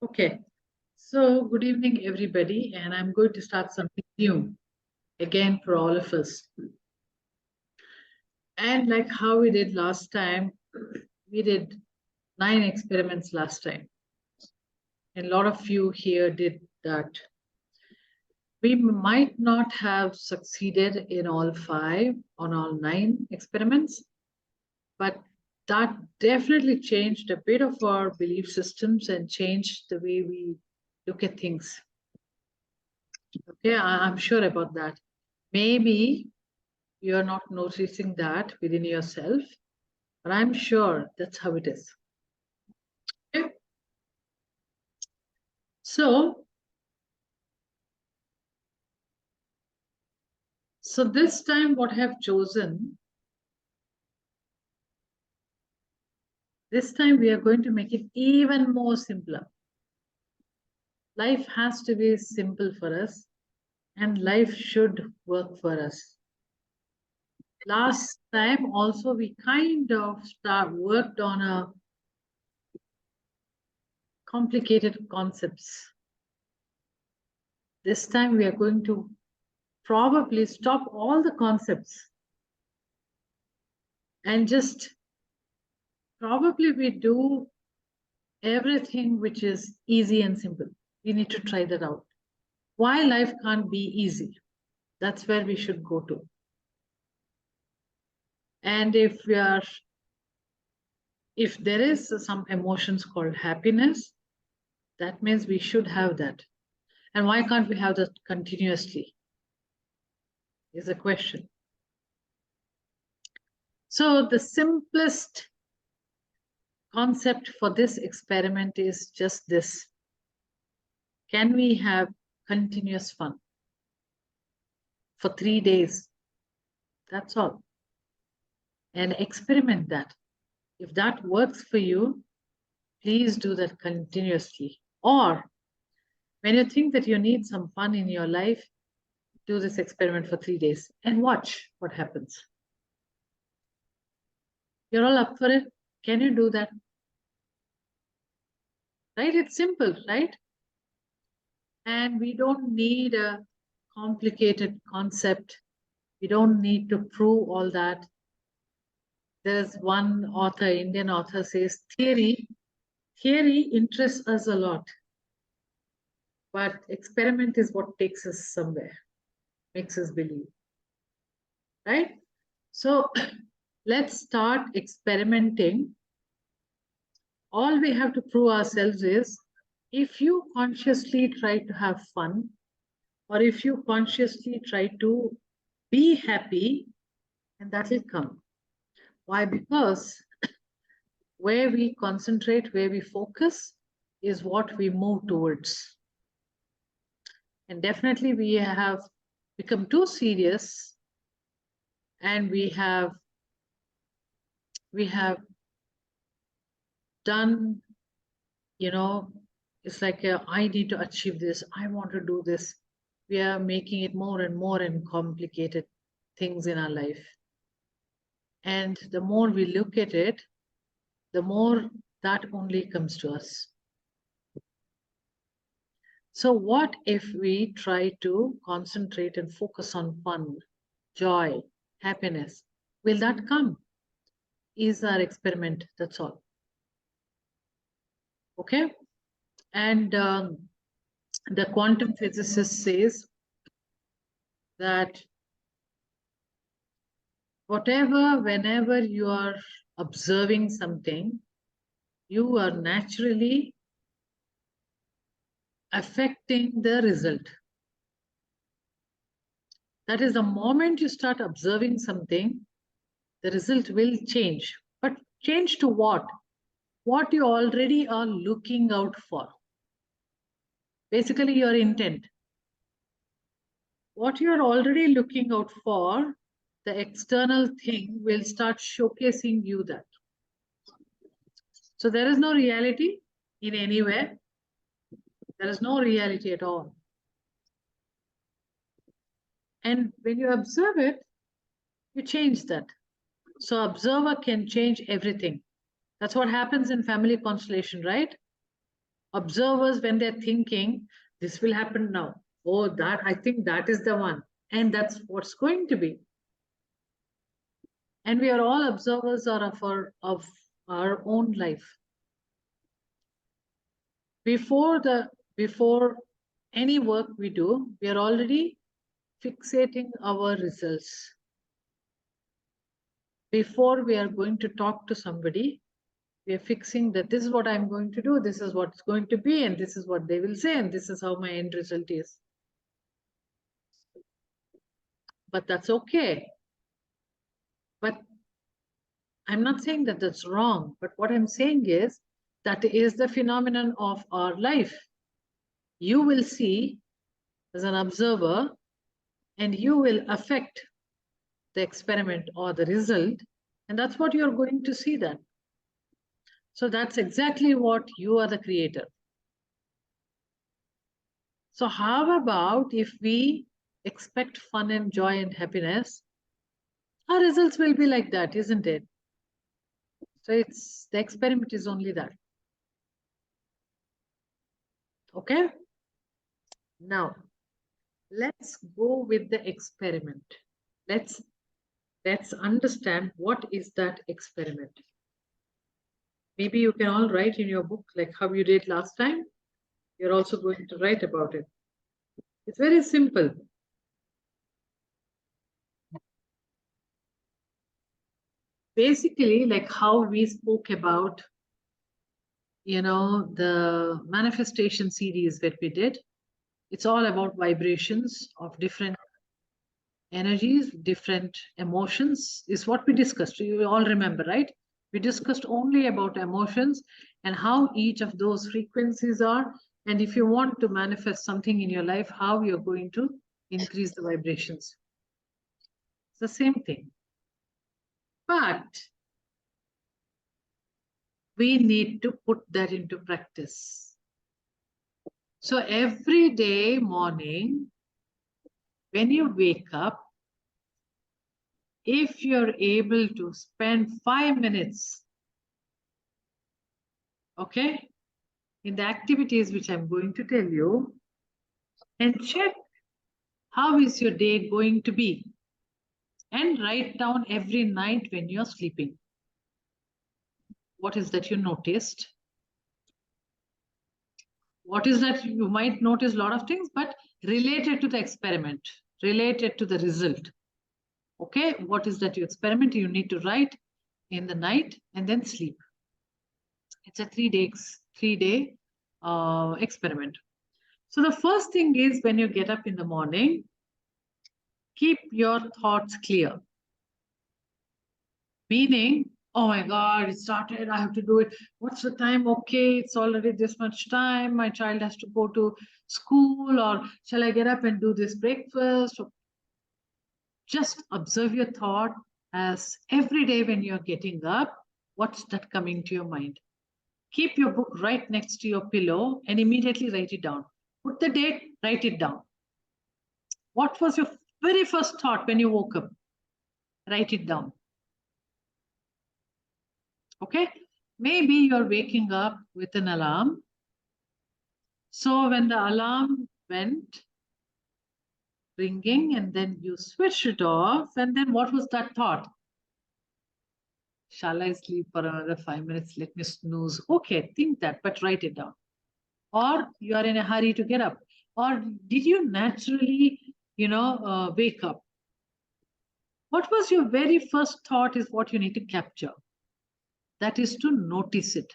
Okay, so good evening, everybody, and I'm going to start something new again for all of us. And like how we did last time, we did 9 experiments last time, and a lot of you here did that. We might not have succeeded in all 5 on all 9 experiments, but that definitely changed a bit of our belief systems and changed the way we look at things. Okay, I'm sure about that. Maybe you're not noticing that within yourself, but I'm sure that's how it is. Okay? So, this time what I have chosen, this time we are going to make it even more simpler. Life has to be simple for us, and life should work for us. Last time also we kind of worked on a complicated concepts. This time we are going to probably stop all the concepts and just probably we do everything which is easy and simple. We need to try that out. Why life can't be easy? That's where we should go to. And if there is some emotions called happiness, that means we should have that. And why can't we have that continuously? Is a question. So the simplest concept for this experiment is just this. Can we have continuous fun for 3 days? That's all. And experiment that. If that works for you, please do that continuously. Or when you think that you need some fun in your life, do this experiment for 3 days and watch what happens. You're all up for it? Can you do that? Right? It's simple, right? And we don't need a complicated concept. We don't need to prove all that. There's one author, Indian author, says theory interests us a lot, but experiment is what takes us somewhere, makes us believe, right? So let's start experimenting. All we have to prove ourselves is if you consciously try to have fun, or if you consciously try to be happy, and that will come. Why? Because where we concentrate, where we focus, is what we move towards. And definitely we have become too serious, and we have done, it's like I need to achieve this, I want to do this. We are making it more and more and complicated things in our life. And the more we look at it, the more that only comes to us. So what if we try to concentrate and focus on fun, joy, happiness? Will that come? Is our experiment, that's all. Okay? And the quantum physicist says that whenever you are observing something, you are naturally affecting the result. That is, the moment you start observing something, the result will change. But change to what? What you already are looking out for. Basically, your intent. What you are already looking out for, the external thing will start showcasing you that. So there is no reality in anywhere. There is no reality at all. And when you observe it, you change that. So observer can change everything. That's what happens in family constellation, right? Observers, when they're thinking, this will happen now. Oh, that I think that is the one. And that's what's going to be. And we are all observers of our own life. Before any work we do, we are already fixating our results. Before we are going to talk to somebody, we are fixing that this is what I'm going to do, this is what's going to be, and this is what they will say, and this is how my end result is. But that's okay. But I'm not saying that that's wrong, but what I'm saying is that is the phenomenon of our life. You will see as an observer, and you will affect the experiment or the result, and that's what you're going to see then. So that's exactly what you are the creator. So how about if we expect fun and joy and happiness, our results will be like that, isn't it? So it's the experiment is only that. Okay. Now let's go with the experiment. Let's understand what is that experiment. Maybe you can all write in your book like how you did last time. You're also going to write about it. It's very simple. Basically, like how we spoke about, the manifestation series that we did. It's all about vibrations of different energies, different emotions, is what we discussed. You all remember, right? We discussed only about emotions and how each of those frequencies are. And if you want to manifest something in your life, how you're going to increase the vibrations. It's the same thing. But we need to put that into practice. So every day morning, when you wake up, if you're able to spend 5 minutes, okay, in the activities which I'm going to tell you, and check how is your day going to be, and write down every night when you're sleeping. What is that you noticed? What is that you might notice a lot of things, but related to the experiment, related to the result. Okay, what is that you experiment? You need to write in the night and then sleep. It's a 3 day experiment. So the first thing is when you get up in the morning, keep your thoughts clear. Meaning, oh my God, it started, I have to do it. What's the time? Okay, it's already this much time. My child has to go to school, or shall I get up and do this breakfast? Just observe your thought as every day when you're getting up, what's that coming to your mind? Keep your book right next to your pillow and immediately write it down. Put the date, write it down. What was your very first thought when you woke up? Write it down. Okay? Maybe you're waking up with an alarm. So when the alarm went ringing and then you switched it off, and then what was that thought? Shall I sleep for another 5 minutes? Let me snooze. Okay, think that, but write it down. Or you are in a hurry to get up. Or did you naturally, wake up? What was your very first thought is what you need to capture. That is to notice it.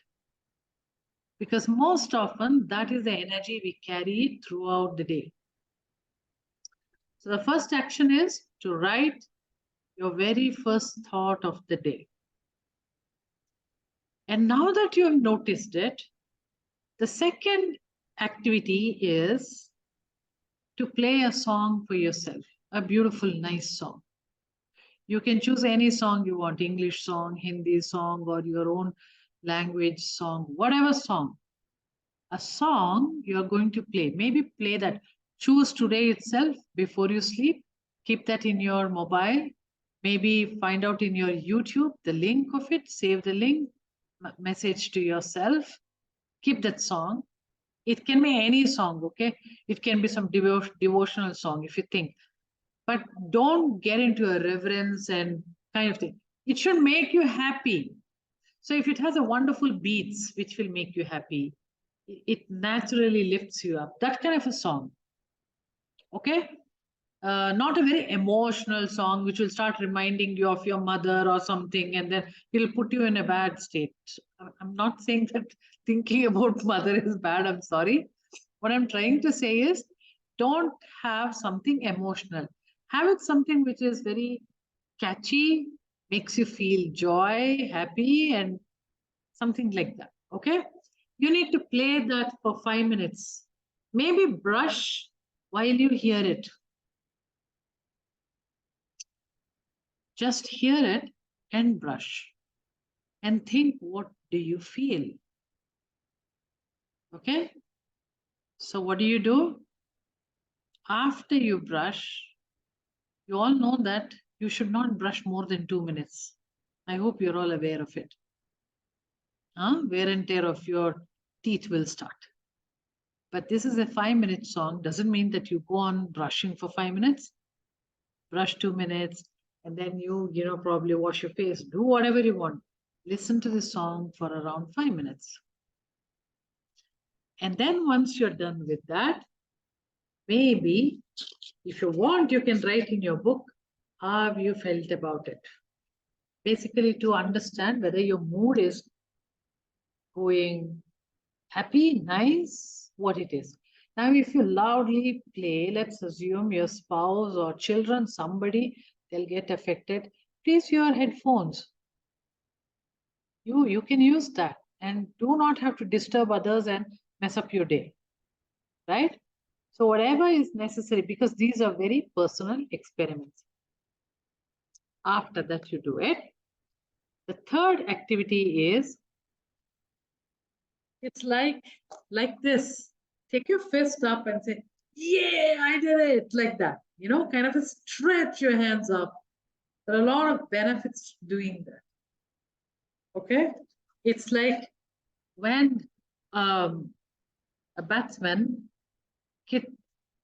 Because most often that is the energy we carry throughout the day. So the first action is to write your very first thought of the day. And now that you have noticed it, the second activity is to play a song for yourself, a beautiful, nice song. You can choose any song you want, English song, Hindi song, or your own language song, whatever song. A song you're going to play. Maybe play that. Choose today itself before you sleep. Keep that in your mobile. Maybe find out in your YouTube the link of it. Save the link. Message to yourself. Keep that song. It can be any song, okay? It can be some devotional song if you think. But don't get into a reverence and kind of thing. It should make you happy. So if it has a wonderful beats, which will make you happy, it naturally lifts you up. That kind of a song, okay? Not a very emotional song which will start reminding you of your mother or something, and then it'll put you in a bad state. I'm not saying that thinking about mother is bad. I'm sorry. What I'm trying to say is, don't have something emotional. Have it something which is very catchy, makes you feel joy, happy, and something like that. Okay? You need to play that for 5 minutes. Maybe brush while you hear it. Just hear it and brush and think, what do you feel? Okay? So, what do? After you brush, you all know that you should not brush more than 2 minutes. I hope you're all aware of it. Wear and tear of your teeth will start. But this is a 5 minute song, doesn't mean that you go on brushing for 5 minutes. Brush 2 minutes, and then probably wash your face, do whatever you want. Listen to the song for around 5 minutes. And then once you're done with that, maybe if you want, you can write in your book how you felt about it. Basically, to understand whether your mood is going happy, nice, what it is. Now, if you loudly play, let's assume your spouse or children, somebody, they'll get affected. Please your headphones. You can use that and do not have to disturb others and mess up your day, right? So whatever is necessary, because these are very personal experiments. After that, you do it. The third activity is, it's like this. Take your fist up and say, yeah, I did it, like that. Kind of a stretch your hands up. There are a lot of benefits doing that. Okay? It's like when a batsman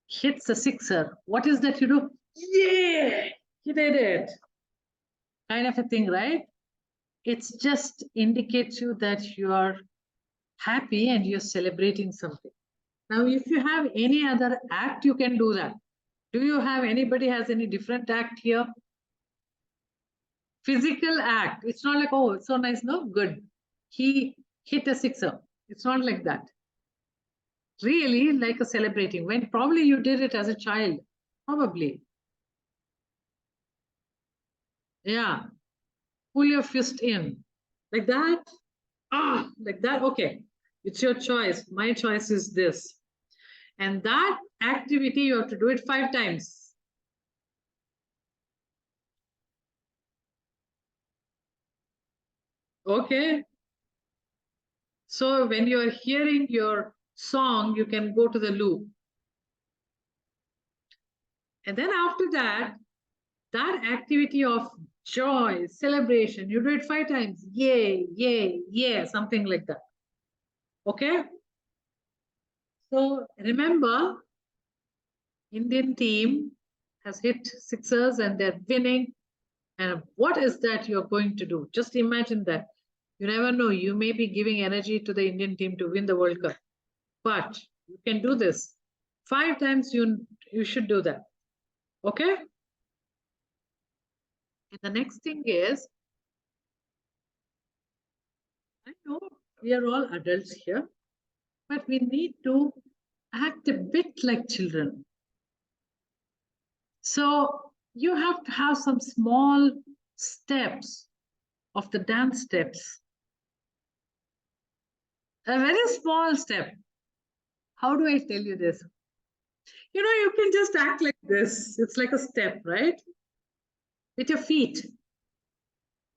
hits a sixer. What is that you do? Yeah, he did it. Kind of a thing, right? It's just indicates you that you are happy and you're celebrating something. Now, if you have any other act, you can do that. Do you have anybody has any different act here? Physical act. It's not like, oh, it's so nice. No, good. He hit a sixer. It's not like that. Really like a celebrating. When probably you did it as a child. Probably. Yeah. Pull your fist in. Like that. Like that. Okay. It's your choice. My choice is this. And that activity, you have to do it 5 times. Okay. So when you are hearing your song, you can go to the loop. And then after that, that activity of joy, celebration, you do it 5 times. Yay, yay, yeah, something like that. Okay. So remember, Indian team has hit sixers and they're winning. And what is that you're going to do? Just imagine that. You never know. You may be giving energy to the Indian team to win the World Cup. But you can do this. 5 times you should do that. Okay? And the next thing is, I know we are all adults here, but we need to act a bit like children. So you have to have some small steps of the dance steps. A very small step. How do I tell you this? You can just act like this. It's like a step, right? With your feet.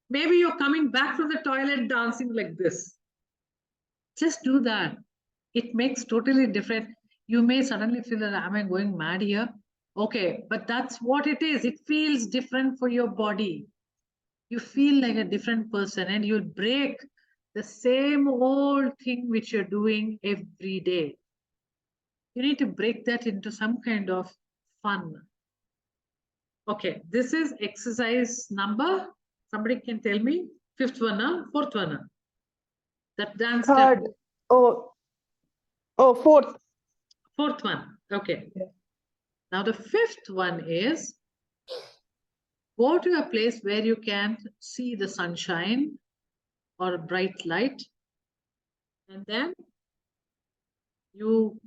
Maybe you're coming back from the toilet dancing like this. Just do that. It makes totally different. You may suddenly feel that, am I going mad here? Okay, but that's what it is. It feels different for your body. You feel like a different person and you'll break the same old thing which you're doing every day. You need to break that into some kind of fun. Okay, this is exercise number. Somebody can tell me. Fifth one, fourth one. That dance step. Third. Fourth. Fourth one. Okay. Yeah. Now the fifth one is go to a place where you can see the sunshine or a bright light, and then you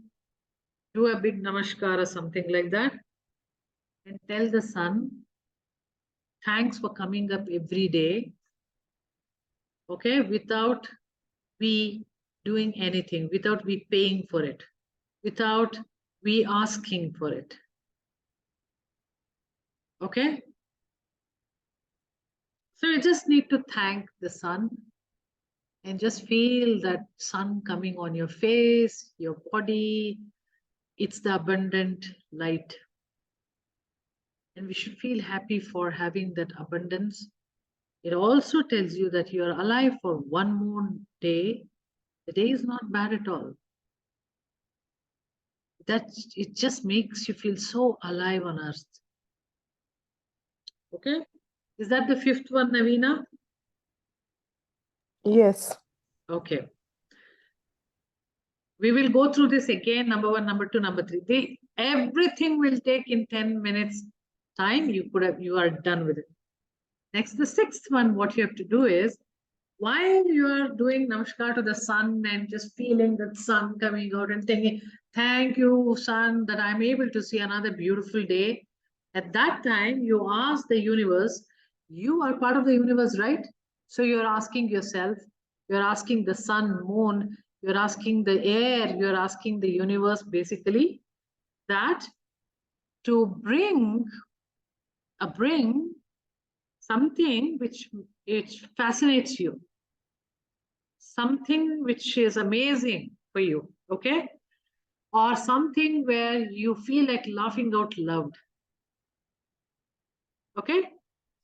do a big namaskar or something like that, and tell the sun, thanks for coming up every day. Okay, without we doing anything, without we paying for it, without we asking for it. Okay, so you just need to thank the sun and just feel that sun coming on your face, your body. It's the abundant light, and we should feel happy for having that abundance. It also tells you that you are alive for one more day. The day is not bad at all. That it just makes you feel so alive on earth. Okay, is that the fifth one, Navina? Yes. Okay, we will go through this again. Number one, number two, number three. Everything will take in 10 minutes time. You are done with it. Next, the sixth one, what you have to do is, while you are doing namaskar to the sun and just feeling that sun coming out and thinking, thank you, sun, that I'm able to see another beautiful day. At that time, you ask the universe, you are part of the universe, right? So you're asking yourself, you're asking the sun, moon, you're asking the air, you're asking the universe basically that to bring something which it fascinates you, something which is amazing for you, okay? Or something where you feel like laughing out loud. Okay?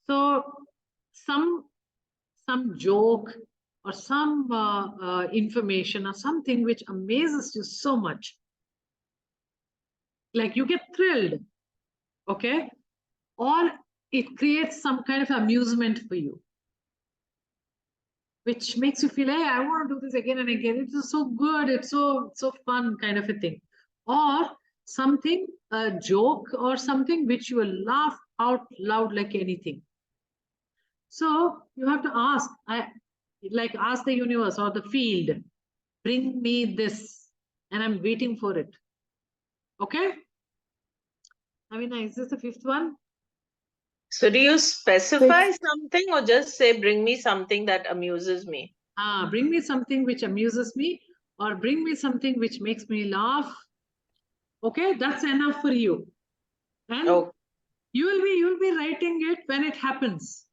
So some joke or some information or something which amazes you so much. Like you get thrilled, okay? Or it creates some kind of amusement for you, which makes you feel, hey, I want to do this again and again. It's so good. It's so fun kind of a thing. Or something, a joke or something which you will laugh out loud like anything. So you have to ask, ask the universe or the field, bring me this, and I'm waiting for it. Okay? Amina, is this the fifth one? So do you specify something or just say, bring me something that amuses me? Bring me something which amuses me or bring me something which makes me laugh. Okay, that's enough for you. And you will be writing it when it happens.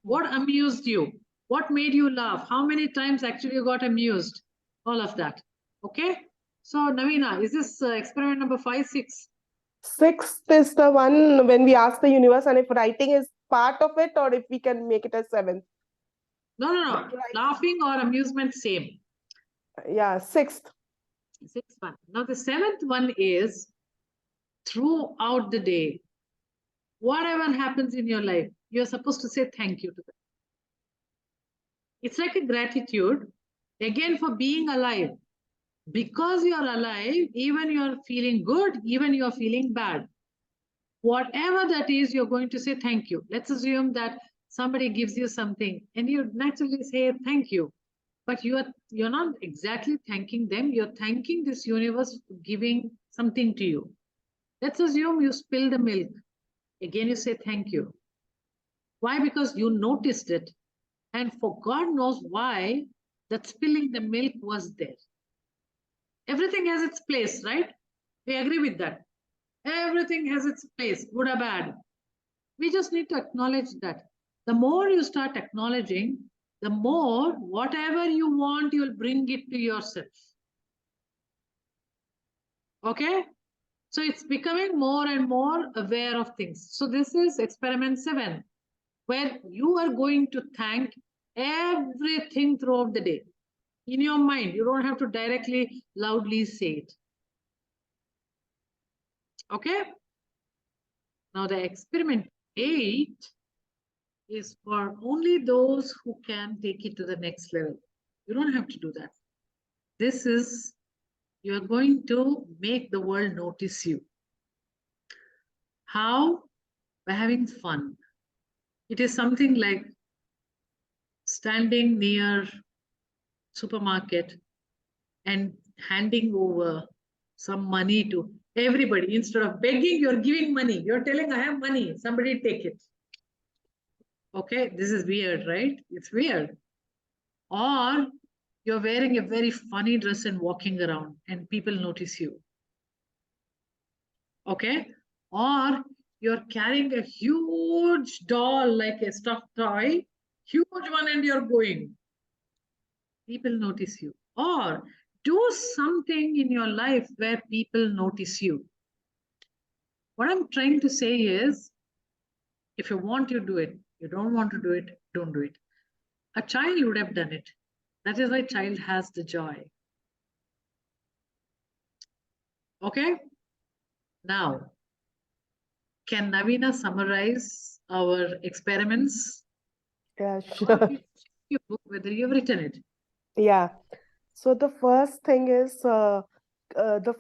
What amused you? What made you laugh? How many times actually you got amused? All of that. Okay. So Navina, is this experiment number 5, 6? Sixth is the one when we ask the universe, and if writing is part of it, or if we can make it as seventh. No. Laughing or amusement, same. Yeah, sixth. Sixth one. Now the seventh one is throughout the day, whatever happens in your life, you're supposed to say thank you to them. It's like a gratitude, again, for being alive. Because you're alive, even you're feeling good, even you're feeling bad. Whatever that is, you're going to say thank you. Let's assume that somebody gives you something and you naturally say thank you. But you're not exactly thanking them, you're thanking this universe for giving something to you. Let's assume you spill the milk. Again, you say thank you. Why? Because you noticed it. And for God knows why that spilling the milk was there. Everything has its place, right? We agree with that. Everything has its place, good or bad. We just need to acknowledge that. The more you start acknowledging, the more whatever you want, you'll bring it to yourself. Okay? So it's becoming more and more aware of things. So this is experiment 7, where you are going to thank everything throughout the day. In your mind, you don't have to directly loudly say it. Okay. Now the experiment 8 is for only those who can take it to the next level. You don't have to do that. This is, you're going to make the world notice you. How? By having fun. It is something like standing near supermarket and handing over some money to everybody. Instead of begging, you're giving money. You're telling, I have money, somebody take it. Okay, this is weird, right? It's weird. Or you're wearing a very funny dress and walking around and people notice you. Okay, or you're carrying a huge doll like a stuffed toy, huge one, and you're going. People notice you. Or do something in your life where people notice you. What I'm trying to say is, if you want, you do it. You don't want to do it, don't do it. A child would have done it. That is why child has the joy. Okay? Now, can Navina summarize our experiments? Yeah, Or sure. we check your book whether you've written it. Yeah. So the first thing is the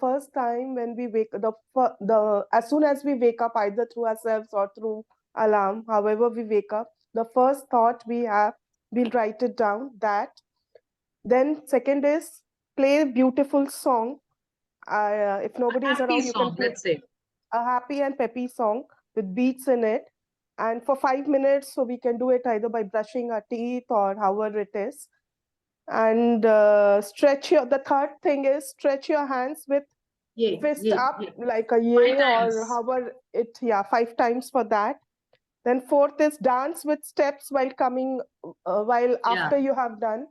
first time when we wake the as soon as we wake up, either through ourselves or through alarm, however we wake up, the first thought we have, we'll write it down. That. Then second is play a beautiful song. If nobody is Happy around, you can song, play let's say. a happy and peppy song with beats in it. And for 5 minutes, so we can do it either by brushing our teeth or however it is. And the third thing is stretch your hands with Yay, fist yay, up yay. like a 5 yay or times. however it, yeah, 5 times for that. Then fourth is dance with steps while coming, while Yeah. after you have done.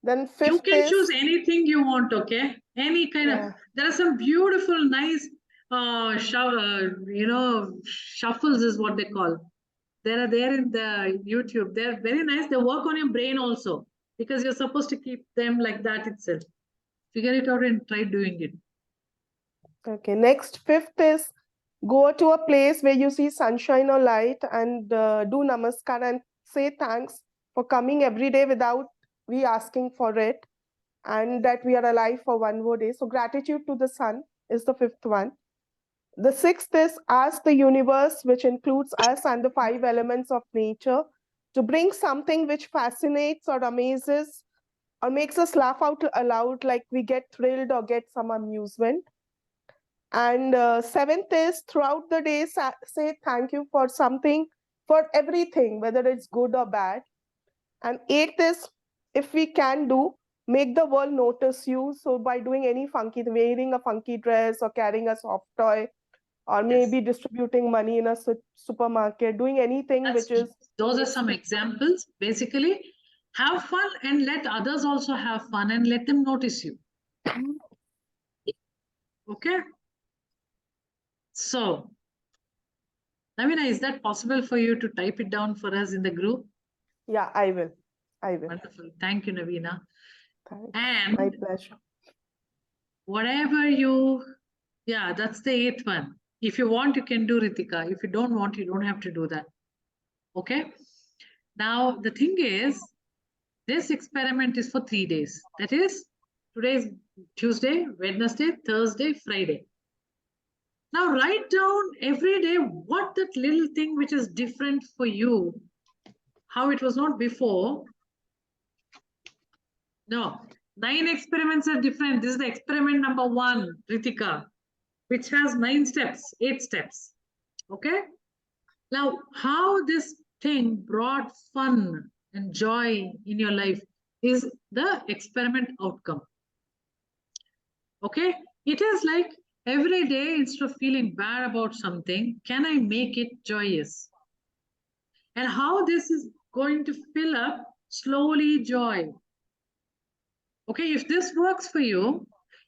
Then You fifth can is, choose anything you want, okay? Any kind of, yeah, there are some beautiful, nice, shuffles is what they call. They are there in the YouTube. They're very nice. They work on your brain also because you're supposed to keep them like that itself. Figure it out and try doing it. okay. Next, fifth is go to a place where you see sunshine or light and do namaskar and say thanks for coming every day without we asking for it, and that we are alive for one more day. So gratitude to the sun is the fifth one. The sixth is ask the universe, which includes us and the 5 elements of nature, to bring something which fascinates or amazes or makes us laugh out aloud, like we get thrilled or get some amusement. And seventh is throughout the day, say thank you for something, for everything, whether it's good or bad. And eighth is, if we can do, make the world notice you. So by doing any funky, wearing a funky dress or carrying a soft toy, or maybe distributing money in a supermarket, doing anything which is Those are makes some examples. Basically, have fun and let others also have fun and let them notice you. Okay? So, Navina, is that possible for you to type it down for us in the group? Yeah, I will. Wonderful. Thank you, Navina. Thanks. And My pleasure. whatever you, yeah, that's the eighth one. If you want, you can do Ritika. If you don't want, you don't have to do that. Okay? Now, the thing is, this experiment is for 3 days. That is, today is Tuesday, Wednesday, Thursday, Friday. Now, write down every day what that little thing which is different for you, how it was not before. No, 9 experiments are different. This is the experiment number 1, Ritika, which has 9 steps, 8 steps. Okay? Now, how this thing brought fun and joy in your life is the experiment outcome. Okay? It is like every day, instead of feeling bad about something, can I make it joyous? And how this is going to fill up slowly joy. Okay, if this works for you,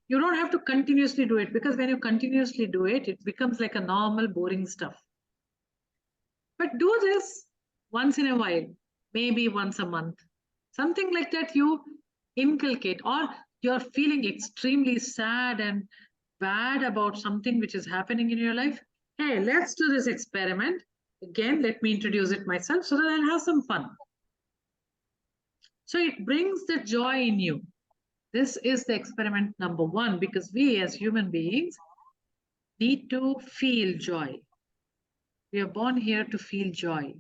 you don't have to continuously do it, because when you continuously do it, it becomes like a normal, boring stuff. But do this once in a while, maybe once a month, something like that you inculcate, or you're feeling extremely sad and bad about something which is happening in your life, hey, let's do this experiment. Again, let me introduce it myself so that I'll have some fun. So it brings the joy in you. This is the experiment number one, because we as human beings need to feel joy. We are born here to feel joy.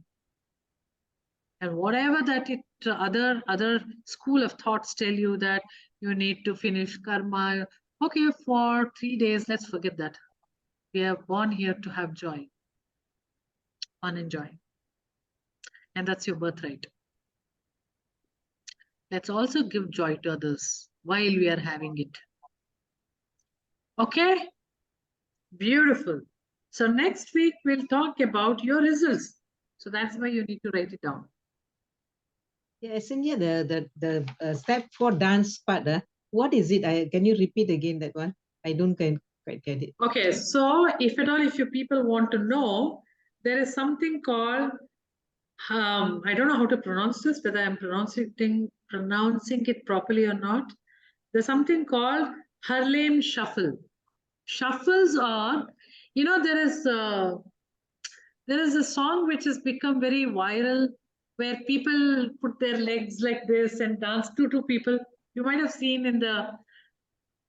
And whatever that other school of thoughts tell you that you need to finish karma, okay, for 3 days, let's forget that. We are born here to have joy, fun and joy. And that's your birthright. Let's also give joy to others while we are having it. Okay? Beautiful. So next week, we'll talk about your results. So that's why you need to write it down. Yeah, Eshanye, the step for dance part, what is it? Can you repeat again that one? I don't quite get it. Okay, so if at all, if you people want to know, there is something called, I don't know how to pronounce this, whether I'm pronouncing it properly or not. There's something called Harlem Shuffle. Shuffles are, there is a song which has become very viral where people put their legs like this and dance two people. You might have seen in the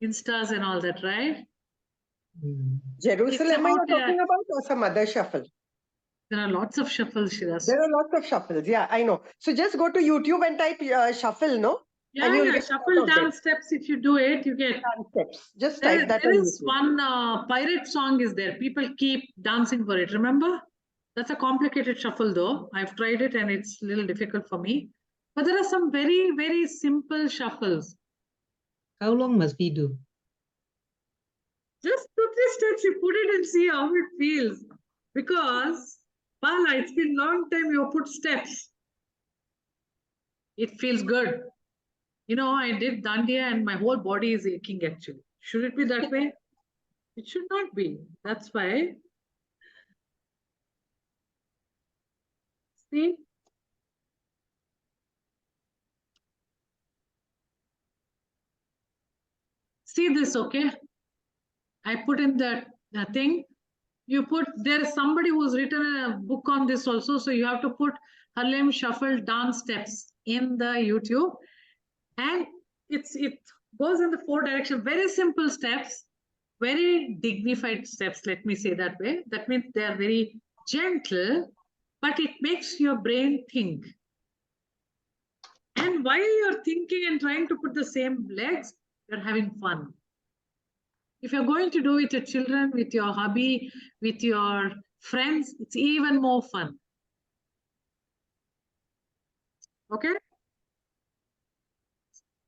Instas and all that, right? Jerusalem, about, you're talking about, or some other shuffle? There are lots of shuffles, Shiraz. There are lots of shuffles. Yeah, I know. So just go to YouTube and type shuffle, no? Yeah, and you'll yeah, get shuffle out of dance steps. If you do it, you get. dance steps. Just There, type that there on is YouTube. one pirate song is there. People keep dancing for it. Remember? That's a complicated shuffle though. I've tried it and it's a little difficult for me. But there are some very, very simple shuffles. How long must we do? Just 2-3 steps, you put it and see how it feels. Because, Bala, it's been a long time you put steps. It feels good. You know, I did Dandiya and my whole body is aching actually. Should it be that way? It should not be. That's why. See? See this, okay? I put in the thing. You put, there is somebody who's written a book on this also. So you have to put Harlem Shuffle dance steps in the YouTube. And it goes in the 4 directions. Very simple steps. Very dignified steps, let me say that way. That means they are very gentle, but it makes your brain think. And while you're thinking and trying to put the same legs, you're having fun. If you're going to do it with your children, with your hubby, with your friends, it's even more fun. Okay?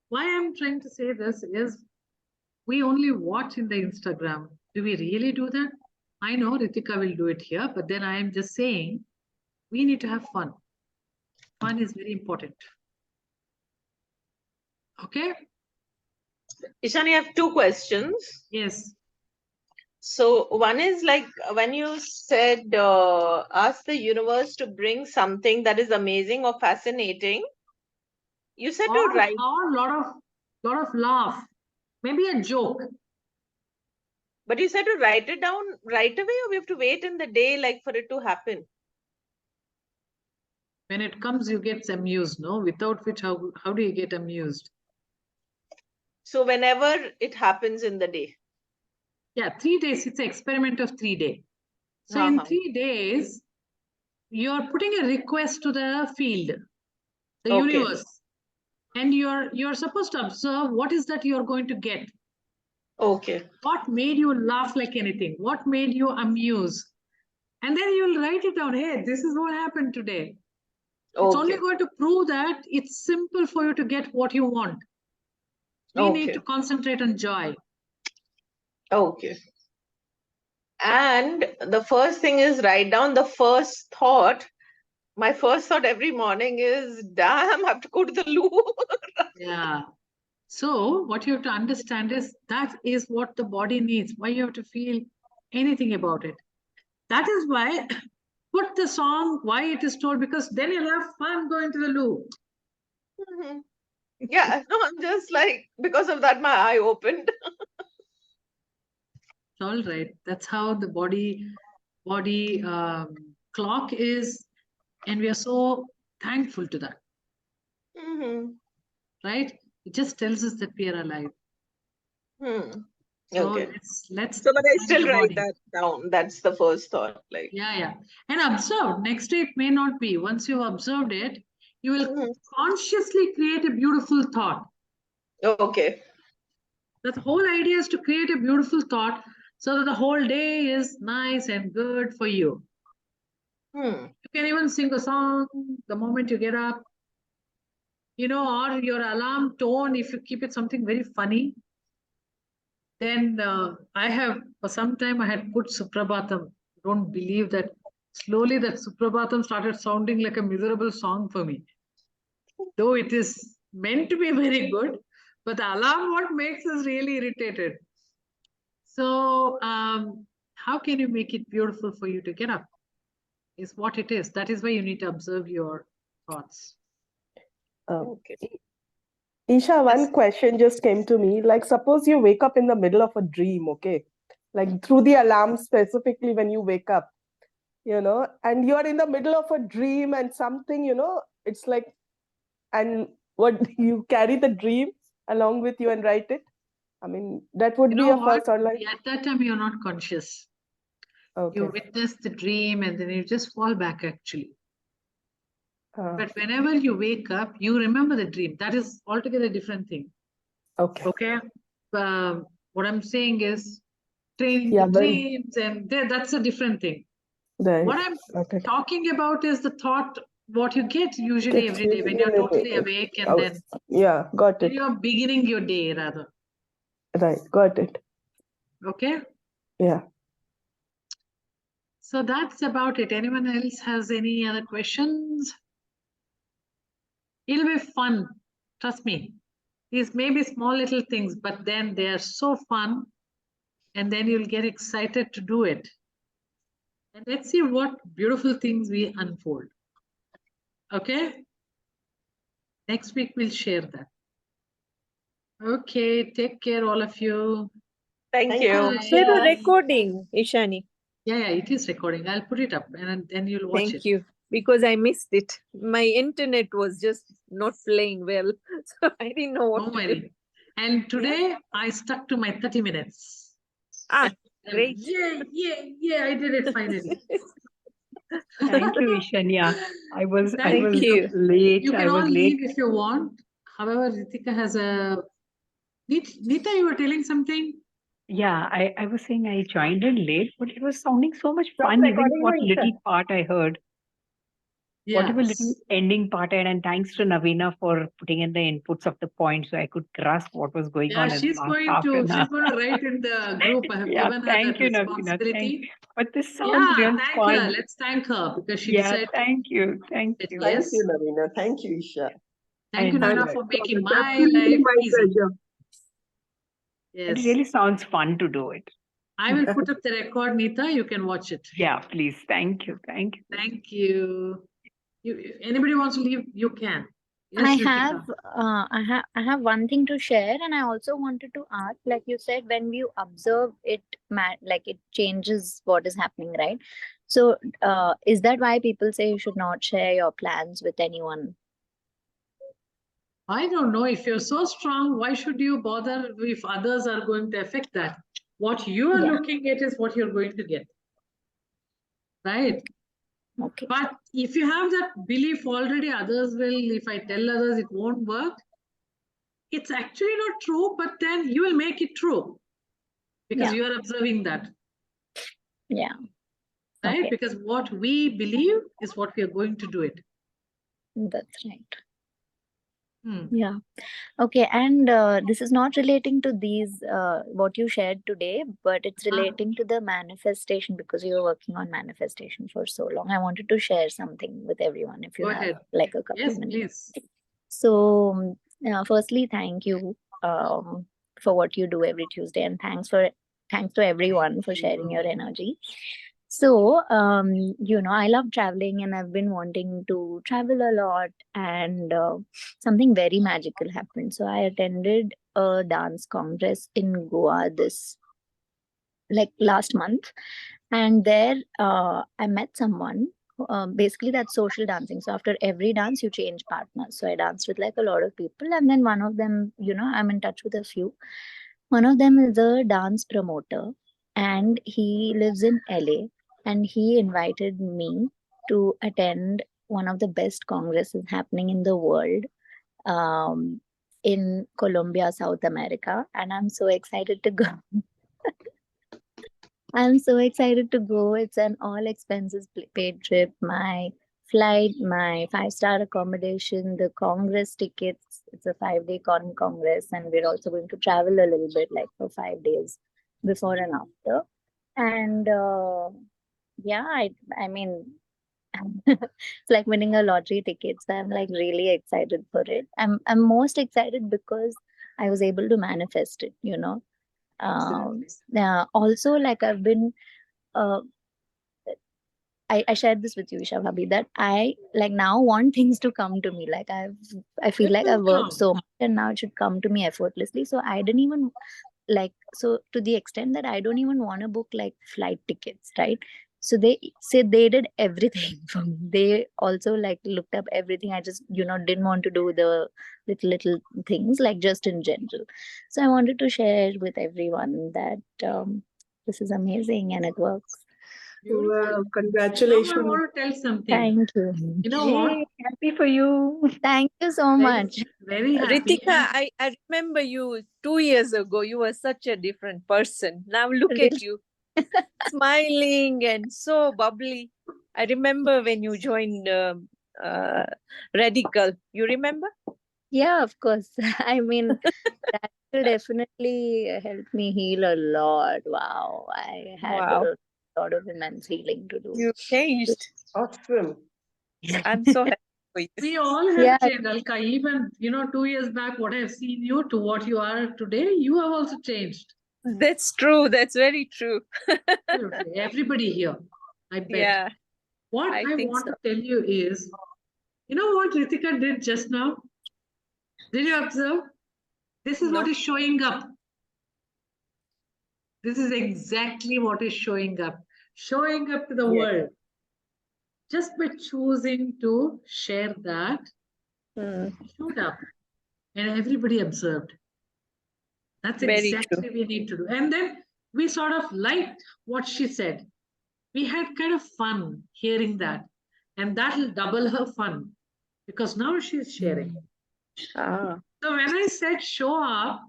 Why I'm trying to say this is we only watch in the Instagram. Do we really do that? I know Ritika will do it here, but then I am just saying we need to have fun. Fun is very important. Okay? Eshanye, I have 2 questions. Yes. So one is like when you said ask the universe to bring something that is amazing or fascinating, you said to write. Or lot of laugh. Maybe a joke. But you said to write it down right away, or we have to wait in the day like for it to happen? When it comes, you get amused, no? Without which, how do you get amused? So whenever it happens in the day. Yeah, 3 days. It's an experiment of 3 days. So in 3 days, you're putting a request to the field, the universe. And you're supposed to observe what is that you're going to get. Okay. What made you laugh like anything? What made you amuse? And then you'll write it down. Hey, this is what happened today. It's only going to prove that it's simple for you to get what you want. We need to concentrate on joy. Okay. And the first thing is write down the first thought. My first thought every morning is, damn, I have to go to the loo. Yeah. So what you have to understand is that is what the body needs. Why you have to feel anything about it. That is why put the song, why it is told, because then you'll have fun going to the loo. Yeah, no, I'm just like, because of that, my eye opened. all right. That's how the body clock is, and we are so thankful to that, Mhm. right? It just tells us that we are alive. Hmm. So Okay. let's So, but I thank still the write body. that down. That's the first thought. Like, Yeah. And observe. Next day it may not be. Once you've observed it, you will Mhm. consciously create a beautiful thought. Okay. The whole idea is to create a beautiful thought so that the whole day is nice and good for you. Hmm. You can even sing a song the moment you get up, or your alarm tone, if you keep it something very funny, then for some time I had put Suprabhatam. Don't believe that. Slowly that Suprabhatam started sounding like a miserable song for me. Though it is meant to be very good, but the alarm what makes us really irritated. So how can you make it beautiful for you to get up? Is what it is. That is why you need to observe your thoughts. Okay. Isha, Yes. one question just came to me. Like, suppose you wake up in the middle of a dream, okay? Like through the alarm, specifically when you wake up, and you're in the middle of a dream and something, it's like, and what you carry the dream along with you and write it. I mean, that would You be know a what? first or like, At that time, you're not conscious. okay. You witness the dream and then you just fall back actually. Ah, But whenever you wake up, you remember the dream. That is altogether a different thing. okay. Okay. What I'm saying is training Yeah, the well, dreams, and that's a different thing. right. What I'm Okay. talking about is the thought, what you get usually Gets every day you when in you're a totally minute. awake and Oh, then yeah, got when it. you're beginning your day rather. Right, got it. Okay. Yeah. So that's about it. Anyone else has any other questions? It'll be fun. Trust me. These may be small little things, but then they are so fun. And then you'll get excited to do it. And let's see what beautiful things we unfold. Okay? Next week we'll share that. Okay, take care, all of you. Thank Thank you. you, Bye. Is there a Isha. recording, Ishani? Yeah, it is recording. I'll put it up and then you'll watch Thank it. you. Because I missed it. My internet was just not playing well. So I didn't know what Don't to do. worry. And today I stuck to my 30 minutes. Ah, And great. yeah, I did it finally. Thank you, Eshanye. I was Thank you. late. You I can all was late. leave if you want. However, Ritika has a. Nita, you were telling something? Yeah, I was saying I joined in late, but it was sounding so much Stop fun, even recording what now, Isha. little part I heard, whatever little Yes. ending part I had, and thanks to Navina for putting in the inputs of the points so I could grasp what was going Yeah, on in the she's last going half to an hour. write in the group. I have Yeah, given her thank that you, Navina. responsibility. But this sounds Yeah, real thank her. fun. Let's thank her because she Yeah, decided thank you. Thank that you. Thank yes. you, Navina. Thank you, Isha. Thank you, And Nana, for making my life easy. it Yes. really sounds fun to do it. I will put up the record, Nita. You can watch it. Yeah, please. Thank you. Thank you. Thank you. Anybody wants to leave? You can. I Yes, Ritika. have one thing to share, and I also wanted to ask, like you said, when you observe it, like it changes what is happening, right? So, is that why people say you should not share your plans with anyone? I don't know. If you're so strong, why should you bother if others are going to affect that? What you are Yeah. looking at is what you're going to get. Right? Okay. But if you have that belief already, others will, if I tell others it won't work, it's actually not true, but then you will make it true because Yeah. you are observing that. Yeah. Right? Okay. Because what we believe is what we are going to do it. That's right. Hmm. Yeah. Okay. And this is not relating to these, what you shared today, but it's relating to the manifestation because you were working on manifestation for so long. I wanted to share something with everyone if you Go have ahead. like a couple Yes, minutes. please. So, firstly, thank you for what you do every Tuesday, and thanks to everyone for sharing your energy. So, I love traveling, and I've been wanting to travel a lot, and something very magical happened. So, I attended a dance congress in Goa this like last month, and there I met someone. Basically, that's social dancing. So after every dance, you change partners. So I danced with like a lot of people, and then one of them, I'm in touch with a few. One of them is a dance promoter, and he lives in LA, and he invited me to attend one of the best congresses happening in the world, in Colombia, South America, and I'm so excited to go. I'm so excited to go. It's an all expenses paid trip. My flight, my 5-star accommodation, the Congress tickets. It's a 5-day Congress, and we're also going to travel a little bit, like for 5 days before and after. And yeah, I mean, it's like winning a lottery ticket. So I'm like really excited for it. I'm most excited because I was able to manifest it. Also, like I've been I shared this with you, Isha Bhabhi, that I like now want things to come to me. Like I feel like I've worked so much and now it should come to me effortlessly. So I didn't even so to the extent that I don't even want to book like flight tickets, right? So they said they did everything for me. They also like looked up everything. I just, didn't want to do the little things, like just in general. So I wanted to share with everyone that this is amazing and it works. Beautiful. Wow, Now I congratulations. want to tell something. Thank you. You know what? Yay, happy for you. Thank you so much. Very happy. Ritika, I remember you 2 years ago. You were such a different person. Now look at Really? you, smiling and so bubbly. I remember when you joined Radical. You remember? Yeah, of course. I mean, that will definitely help me heal a lot. Wow. I had Wow. a lot of immense healing to do. You changed. Awesome. I'm so happy for you. We all have Yeah. changed, Alka. Even, 2 years back, what I've seen you to what you are today, you have also changed. That's true. That's very true. Absolutely. Everybody here, I bet. Yeah. What I I think want so. to tell you is, you know what Ritika did just now? Did you observe? This is what No. is showing up. This is exactly what is showing up. Showing up to the Yes. world. Just by choosing to share that, showed up. And everybody observed. That's Very exactly we need to do. And then we sort of liked what she said. We had kind of fun hearing that. And that'll double her fun because now she's sharing. Ah. So when I said show up,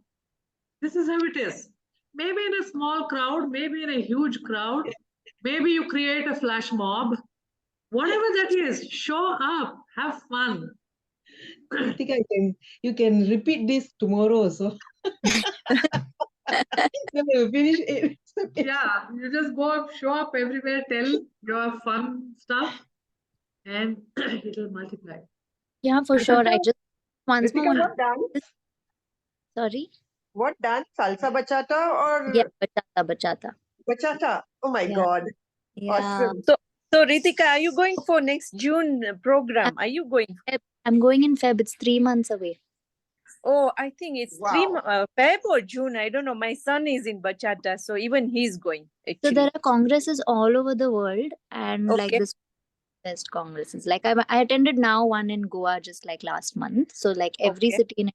this is how it is. Maybe in a small crowd, maybe in a huge crowd, maybe you create a flash mob. Whatever that is, show up, have fun. I think you can repeat this tomorrow also. Then we'll finish it. Yeah, you just go up, show up everywhere, tell your fun stuff, and it'll multiply. Yeah, for sure. I just once Ritika, more. what dance? Sorry. What dance? Salsa bachata or Yeah, bachata. bachata? Oh my Yeah. God. Yeah. Awesome. So Ritika, are you going for next June program? Are you going? I'm going in Feb. It's 3 months away. Oh, I think it's Wow. Feb or June. I don't know. My son is in bachata, so even he's going. So Actually, there are congresses all over the world, and like okay. this best congresses. Like I attended now one in Goa just like last month. So like every Okay. city in